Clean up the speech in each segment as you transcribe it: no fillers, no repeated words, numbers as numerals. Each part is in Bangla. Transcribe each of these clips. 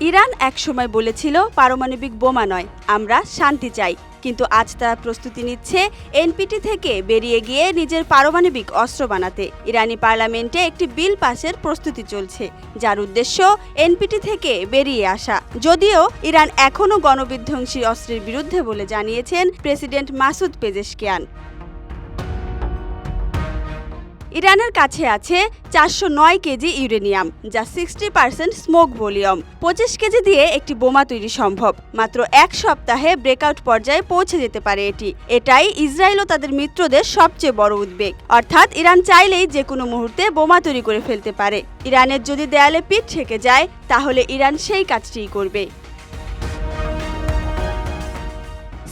ইরান একসময় বলেছিল পারমাণবিক বোমা নয়, আমরা শান্তি চাই। কিন্তু আজ তারা প্রস্তুতি নিচ্ছে এনপিটি থেকে বেরিয়ে গিয়ে নিজের পারমাণবিক অস্ত্র বানাতে। ইরানি পার্লামেন্টে একটি বিল পাসের প্রস্তুতি চলছে, যার উদ্দেশ্য এনপিটি থেকে বেরিয়ে আসা। যদিও ইরান এখনও গণবিধ্বংসী অস্ত্রের বিরুদ্ধে বলে জানিয়েছেন প্রেসিডেন্ট মাসুদ পেজেশকিয়ান। ইরানের কাছে আছে 409 কেজি ইউরেনিয়াম, যা 60% স্মোক ভলিউম। 25 কেজি দিয়ে একটি বোমা তৈরি সম্ভব। মাত্র এক সপ্তাহে ব্রেকআউট পর্যায়ে পৌঁছে যেতে পারে এটি। এটাই ইসরায়েল ও তাদের মিত্রদের সবচেয়ে বড় উদ্বেগ। অর্থাৎ ইরান চাইলেই যে কোনো মুহূর্তে বোমা তৈরি করে ফেলতে পারে। ইরানের যদি দেয়ালে পিঠ ঠেকে যায়, তাহলে ইরান সেই কাজটিই করবে।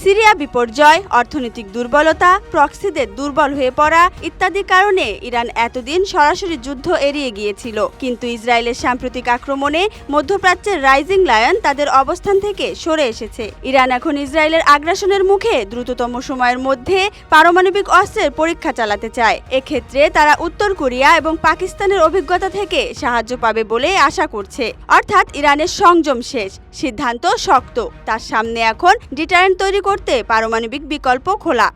সিরিয়া বিপর্যয়, অর্থনৈতিক দুর্বলতা, প্রক্সিদের দুর্বল হয়ে পড়া ইত্যাদি কারণে ইরান এতদিন সরাসরি যুদ্ধ এড়িয়ে গিয়েছিল। কিন্তু ইসরায়েলের সাম্প্রতিক আক্রমণে মধ্যপ্রাচ্যের রাইজিং লায়ন তাদের অবস্থান থেকে সরে এসেছে। ইরান এখন ইসরায়েলের আগ্রাসনের মুখে দ্রুততম সময়ের মধ্যে পারমাণবিক অস্ত্রের পরীক্ষা চালাতে চায়। এক্ষেত্রে তারা উত্তর কোরিয়া এবং পাকিস্তানের অভিজ্ঞতা থেকে সাহায্য পাবে বলে আশা করছে। অর্থাৎ ইরানের সংযম শেষ, সিদ্ধান্ত শক্ত। তার সামনে এখন ডিটারেন্ট তৈরি করতে পারমাণবিক বিকল্প খোলা।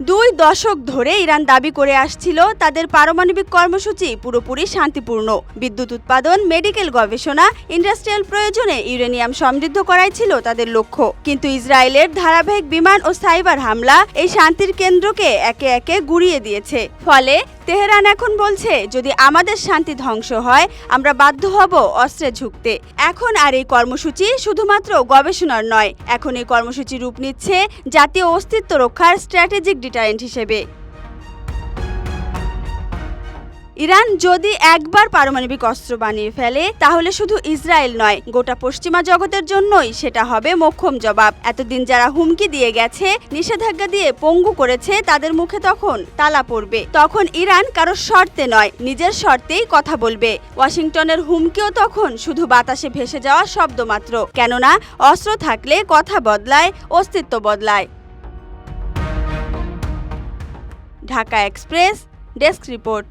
2 দশক ধরে ইরান দাবি করে আসছিল তাদের পারমাণবিক কর্মসূচি পুরোপুরি শান্তিপূর্ণ। বিদ্যুৎ উৎপাদন, মেডিকেল গবেষণা, ইন্ডাস্ট্রিয়াল প্রয়োজনে ইউরেনিয়াম সমৃদ্ধ করাই ছিল তাদের লক্ষ্য। কিন্তু ইসরায়েলের ধারাবাহিক বিমান ও সাইবার হামলা এই শান্তির কেন্দ্রকে একে একে গুঁড়িয়ে দিয়েছে। ফলে তেহরান এখন বলছে, যদি আমাদের শান্তি ধ্বংস হয়, আমরা বাধ্য হব অস্ত্রে ঝুঁকতে। এখন আর এই কর্মসূচি শুধুমাত্র গবেষণার নয়, এখন এই কর্মসূচি রূপ নিচ্ছে জাতীয় অস্তিত্ব রক্ষার স্ট্র্যাটেজিক ডিটারেন্ট হিসেবে। ইরান যদি একবার পারমাণবিক অস্ত্র বানিয়ে ফেলে, তাহলে শুধু ইসরায়েল নয়, গোটা পশ্চিমা জগতের জন্যই সেটা হবে মোক্ষম জবাব। এতদিন যারা হুমকি দিয়ে গেছে, নিষেধাজ্ঞা দিয়ে পঙ্গু করেছে, তাদের মুখে তখন তালা পড়বে। তখন ইরান কারো শর্তে নয়, নিজের শর্তেই কথা বলবে। ওয়াশিংটনের হুমকিও তখন শুধু বাতাসে ভেসে যাওয়া শব্দ মাত্র। কেননা অস্ত্র থাকলে কথা বদলায়, অস্তিত্ব বদলায়। Dhaka express desk report.